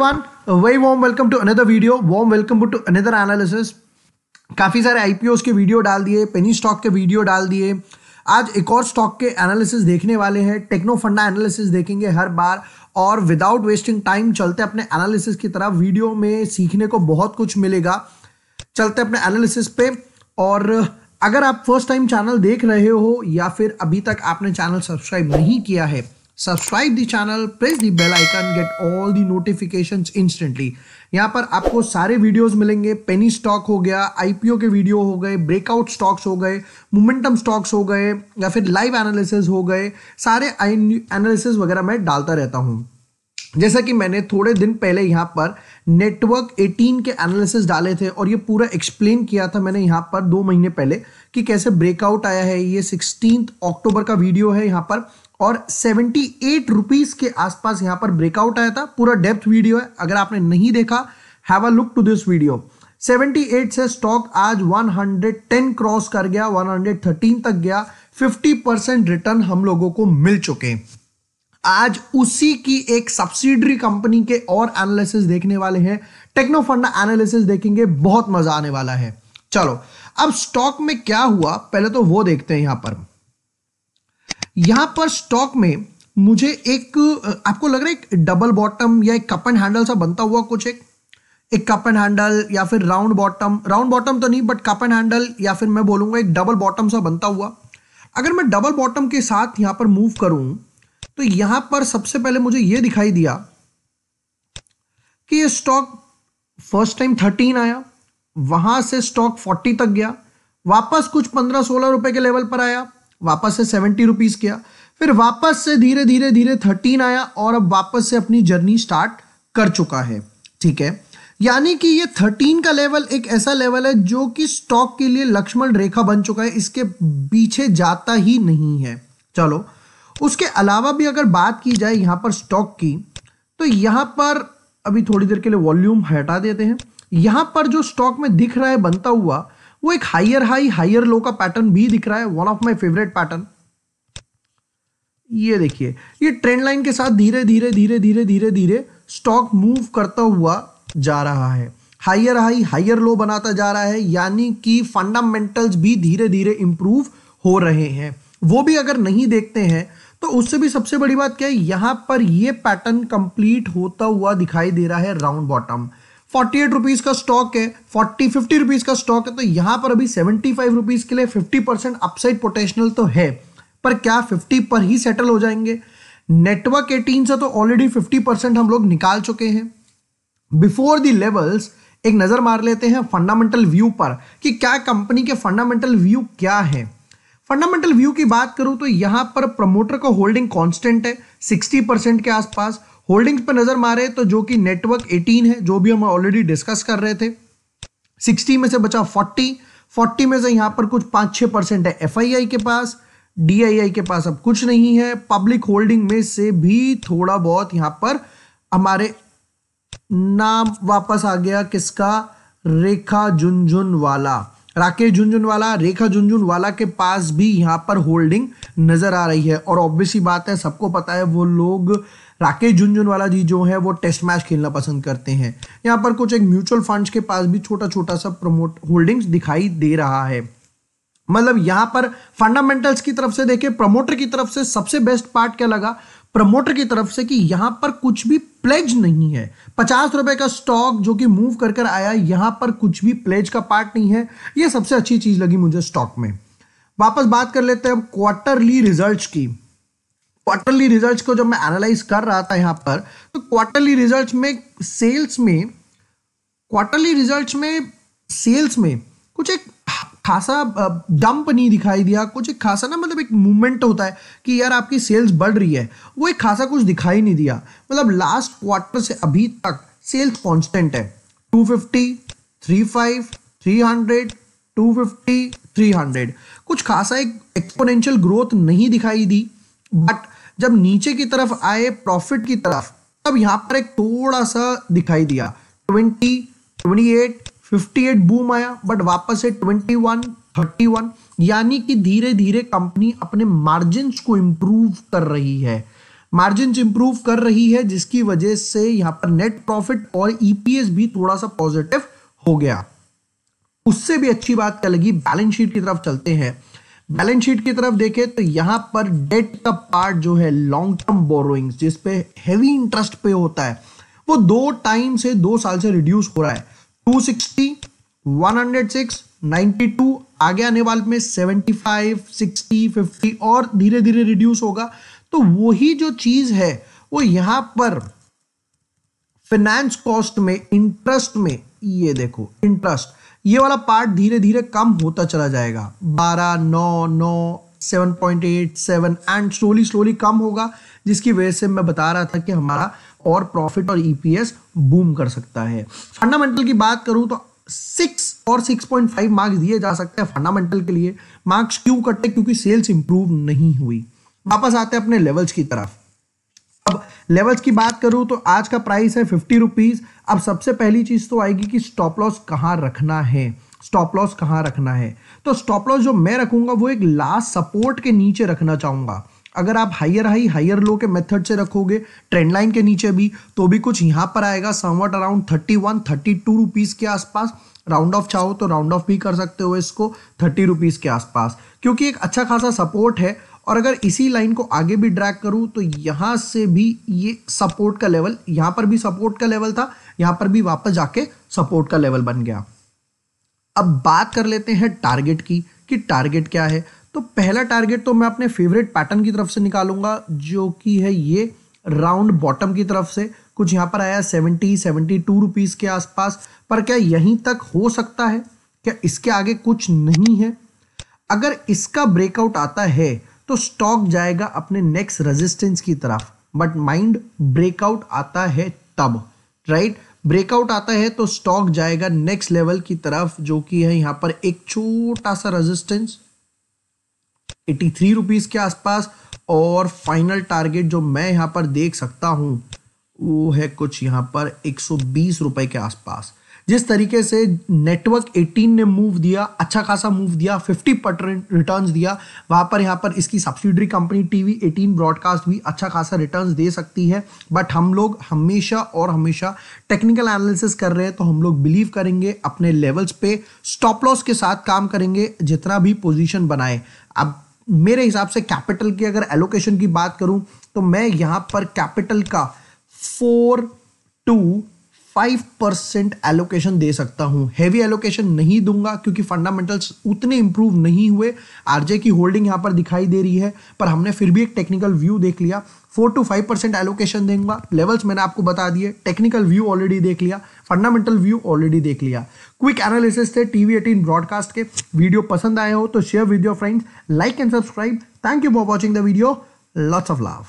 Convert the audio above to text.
everyone, a very warm welcome to another video, warm welcome to another analysis। काफ़ी सारे IPOs के video डाल दिए, पेनी स्टॉक के वीडियो डाल दिए। आज एक और स्टॉक के एनालिसिस देखने वाले हैं। टेक्नो फंडा एनालिसिस देखेंगे हर बार और विदाउट वेस्टिंग टाइम चलते अपने एनालिसिस की तरफ। वीडियो में सीखने को बहुत कुछ मिलेगा। चलते अपने एनालिसिस पे। और अगर आप फर्स्ट टाइम चैनल देख रहे हो या फिर अभी तक आपने चैनल सब्सक्राइब नहीं किया है, subscribe the channel, press the bell icon, get all the notifications instantly. यहाँ पर आपको सारे वीडियोस मिलेंगे। पेनी स्टॉक हो गया, आईपीओ के वीडियो हो गए, ब्रेकआउट स्टॉक्स हो गए, मोमेंटम स्टॉक्स हो गए या फिर लाइव एनालिसिस हो गए। सारे एनालिसिस वगैरह मैं डालता रहता हूँ। जैसा कि मैंने थोड़े दिन पहले यहाँ पर नेटवर्क 18 के एनालिसिस डाले थे और ये पूरा एक्सप्लेन किया था मैंने यहाँ पर 2 महीने पहले कि कैसे ब्रेकआउट आया है। ये 16 अक्टूबर का वीडियो है यहाँ पर और 78 रुपीज के आसपास यहाँ पर ब्रेकआउट आया था। पूरा डेप्थ वीडियो है, अगर आपने नहीं देखा have a look to this video. 78 से स्टॉक आज 110 क्रॉस कर गया, 113 तक गया। 50% रिटर्न हम लोगों को मिल चुके। आज उसी की एक सब्सिडरी कंपनी के और एनालिसिस देखने वाले हैं। टेक्नो फंडा एनालिसिस देखेंगे, बहुत मजा आने वाला है। चलो अब स्टॉक में क्या हुआ पहले तो वो देखते हैं। यहां पर स्टॉक में मुझे एक आपको लग रहा है एक डबल बॉटम या एक कप एंड हैंडल सा बनता हुआ, कुछ एक कप एंड हैंडल या फिर राउंड बॉटम तो नहीं बट कप एंड हैंडल या फिर मैं बोलूंगा एक डबल बॉटम सा बनता हुआ। अगर मैं डबल बॉटम के साथ यहां पर मूव करूं तो यहां पर सबसे पहले मुझे यह दिखाई दिया कि ये स्टॉक फर्स्ट टाइम 13 आया, वहां से स्टॉक 40 तक गया, वापस कुछ 15-16 रुपए के लेवल पर आया, वापस से 70 रुपीज किया, फिर वापस से धीरे धीरे 13 आया और अब वापस से अपनी जर्नी स्टार्ट कर चुका है। ठीक है, यानी कि ये 13 का लेवल एक ऐसा लेवल है जो कि स्टॉक के लिए लक्ष्मण रेखा बन चुका है, इसके पीछे जाता ही नहीं है। चलो उसके अलावा भी अगर बात की जाए यहां पर स्टॉक की, तो यहां पर अभी थोड़ी देर के लिए वॉल्यूम हटा देते हैं। यहां पर जो स्टॉक में दिख रहा है बनता हुआ वो एक हायर हाई हायर लो का पैटर्न भी दिख रहा है। One of my favourite pattern. ये देखिए, ये ट्रेंड लाइन के साथ धीरे धीरे स्टॉक मूव करता हुआ जा रहा है, हायर हाई हायर लो बनाता जा रहा है, यानी कि फंडामेंटल्स भी धीरे धीरे इंप्रूव हो रहे हैं। वो भी अगर नहीं देखते हैं तो उससे भी सबसे बड़ी बात क्या है, यहां पर ये पैटर्न कंप्लीट होता हुआ दिखाई दे रहा है। राउंड बॉटम 48 रुपीज का स्टॉक है, 50 रुपीज का स्टॉक है, तो यहां पर अभी 75 रुपीज के लिए 50% अपसाइड पोटेंशियल तो है, पर क्या 50 पर ही सेटल हो जाएंगे? नेटवर्क 18 से तो ऑलरेडी 50% हम लोग निकाल चुके हैं। बिफोर द लेवल्स एक नजर मार लेते हैं फंडामेंटल व्यू पर कि क्या कंपनी के फंडामेंटल व्यू क्या है। फंडामेंटल व्यू की बात करूं तो यहां पर प्रमोटर का होल्डिंग कांस्टेंट है 60% के आसपास। होल्डिंग्स पर नजर मारे तो जो कि नेटवर्क 18 है, जो भी हम ऑलरेडी डिस्कस कर रहे थे, 60 में से बचा 40 में से यहां पर कुछ 5-6% है एफआईआई के पास, डीआईआई के पास अब कुछ नहीं है। पब्लिक होल्डिंग में से भी थोड़ा बहुत यहां पर हमारे नाम वापस आ गया, किसका? रेखा झुनझुनवाला, राकेश झुनझुनवाला, रेखा झुनझुनवाला के पास भी यहां पर होल्डिंग नजर आ रही है। और ऑब्वियसली बात है, सबको पता है वो लोग राकेश झुनझुनवाला जी जो है वो टेस्ट मैच खेलना पसंद करते हैं। यहां पर कुछ एक म्यूचुअल फंड्स के पास भी छोटा छोटा सा प्रमोट होल्डिंग्स दिखाई दे रहा है। मतलब यहां पर फंडामेंटल्स की तरफ से देखें, प्रमोटर की तरफ से सबसे बेस्ट पार्ट क्या लगा प्रमोटर की तरफ से कि यहां पर कुछ भी प्लेज नहीं है। 50 रुपए का स्टॉक जो कि मूव कर आया, यहां पर कुछ भी प्लेज का पार्ट नहीं है। यह सबसे अच्छी चीज लगी मुझे स्टॉक में। वापस बात कर लेते हैं अब क्वार्टरली रिजल्ट्स की। क्वार्टरली रिजल्ट्स को जब मैं एनालाइज कर रहा था यहां पर, तो क्वार्टरली रिजल्ट्स में सेल्स में कुछ एक खासा डंप नहीं दिखाई दिया। कुछ एक खासा ना, मतलब एक मूवमेंट होता है कि यार आपकी सेल्स बढ़ रही है, वो एक खासा कुछ दिखाई नहीं दिया। मतलब लास्ट क्वार्टर से अभी तक सेल्स कांस्टेंट है, 250, 35, 300, 250, 300। कुछ खासा एक एक्सपोनेंशियल ग्रोथ नहीं दिखाई दी। बट जब नीचे की तरफ आए प्रॉफिट की तरफ, तब यहां पर एक थोड़ा सा दिखाई दिया, 20, 28, 58 बूम आया, बट वापस से 21, 31, यानी कि धीरे धीरे कंपनी अपने मार्जिन्स को इंप्रूव कर रही है। मार्जिन इंप्रूव कर रही है, जिसकी वजह से यहां पर नेट प्रॉफिट और ईपीएस भी थोड़ा सा पॉजिटिव हो गया। उससे भी अच्छी बात क्या लगी, बैलेंस शीट की तरफ चलते हैं। बैलेंस शीट की तरफ देखें तो यहां पर डेट का पार्ट जो है लॉन्ग टर्म बोरोइंग्स, जिस पे हेवी इंटरेस्ट पे होता है, वो 2 साल से रिड्यूस हो रहा है। 260, 106, 92, आगे आने वाले में 75, 60, 50 और धीरे धीरे रिड्यूस होगा। तो वही जो चीज है वो यहां पर फाइनेंस कॉस्ट में, इंटरेस्ट में, ये देखो इंटरेस्ट, ये वाला पार्ट धीरे धीरे कम होता चला जाएगा। 12, 9, 9, 7.8, 7 एंड स्लोली कम होगा, जिसकी वजह से मैं बता रहा था कि हमारा और प्रॉफिट और ईपीएस बूम कर सकता है। फंडामेंटल की बात करूं तो 6 और 6.5 मार्क्स दिए जा सकते हैं फंडामेंटल के लिए। मार्क्स क्यों कटे? क्योंकि सेल्स इंप्रूव नहीं हुई। वापस आते हैं अपने लेवल्स की तरफ। अब लेवल्स की बात करूं तो आज का प्राइस है 50 रुपीज। अब सबसे पहली चीज तो आएगी कि स्टॉप लॉस कहां रखना है। स्टॉप लॉस कहां रखना है, तो स्टॉप लॉस जो मैं रखूंगा वो एक लास्ट सपोर्ट के नीचे रखना चाहूंगा। अगर आप हायर हाई हायर लो के मेथड से रखोगे, ट्रेंड लाइन के नीचे भी, तो भी कुछ यहां पर आएगा समवट अराउंड 31, 32 रुपीज के आसपास। राउंड ऑफ चाहो तो राउंड ऑफ भी कर सकते हो इसको 30 रुपीज के आसपास, क्योंकि एक अच्छा खासा सपोर्ट है। और अगर इसी लाइन को आगे भी ड्रैग करूं तो यहां से भी ये सपोर्ट का लेवल, यहां पर भी सपोर्ट का लेवल था, यहां पर भी वापस जाके सपोर्ट का लेवल बन गया। अब बात कर लेते हैं टारगेट की कि टारगेट क्या है। तो पहला टारगेट तो मैं अपने फेवरेट पैटर्न की तरफ से निकालूंगा, जो कि है ये राउंड बॉटम की तरफ से। कुछ यहां पर आया 70, 72 रुपीज के आसपास। पर क्या यहीं तक हो सकता है? क्या इसके आगे कुछ नहीं है? अगर इसका ब्रेकआउट आता है तो स्टॉक जाएगा अपने नेक्स्ट रेजिस्टेंस की तरफ। बट माइंड, ब्रेकआउट आता है तब, राइट? ब्रेकआउट आता है तो स्टॉक जाएगा नेक्स्ट लेवल की तरफ, जो कि है यहां पर एक छोटा सा रेजिस्टेंस 83 रुपीज के आसपास। और फाइनल टारगेट जो मैं यहां पर देख सकता हूं वो है कुछ यहां पर 120 रुपए के आसपास। जिस तरीके से नेटवर्क 18 ने मूव दिया, अच्छा खासा मूव दिया, 50% रिटर्न्स दिया, वहां पर यहां पर इसकी सब्सिडरी कंपनी टीवी 18 ब्रॉडकास्ट भी अच्छा खासा रिटर्न्स दे सकती है। बट हम लोग हमेशा और हमेशा टेक्निकल एनालिसिस कर रहे हैं, तो हम लोग बिलीव करेंगे अपने लेवल्स पे, स्टॉप लॉस के साथ काम करेंगे जितना भी पोजीशन बनाए। अब मेरे हिसाब से कैपिटल की अगर एलोकेशन की बात करूं तो मैं यहां पर कैपिटल का 4 to 5% एलोकेशन दे सकता हूं। हैवी एलोकेशन नहीं दूंगा क्योंकि फंडामेंटल्स उतने इंप्रूव नहीं हुए। आरजे की होल्डिंग यहां पर दिखाई दे रही है, पर हमने फिर भी एक टेक्निकल व्यू देख लिया। 4 to 5% एलोकेशन दूंगा। लेवल्स मैंने आपको बता दिए, टेक्निकल व्यू ऑलरेडी देख लिया, फंडामेंटल व्यू ऑलरेडी देख लिया। क्विक एनालिसिस थे टीवी 18 ब्रॉडकास्ट के। वीडियो पसंद आए हो तो share with your friends, like and subscribe. Thank you for watching the video. Lots of love.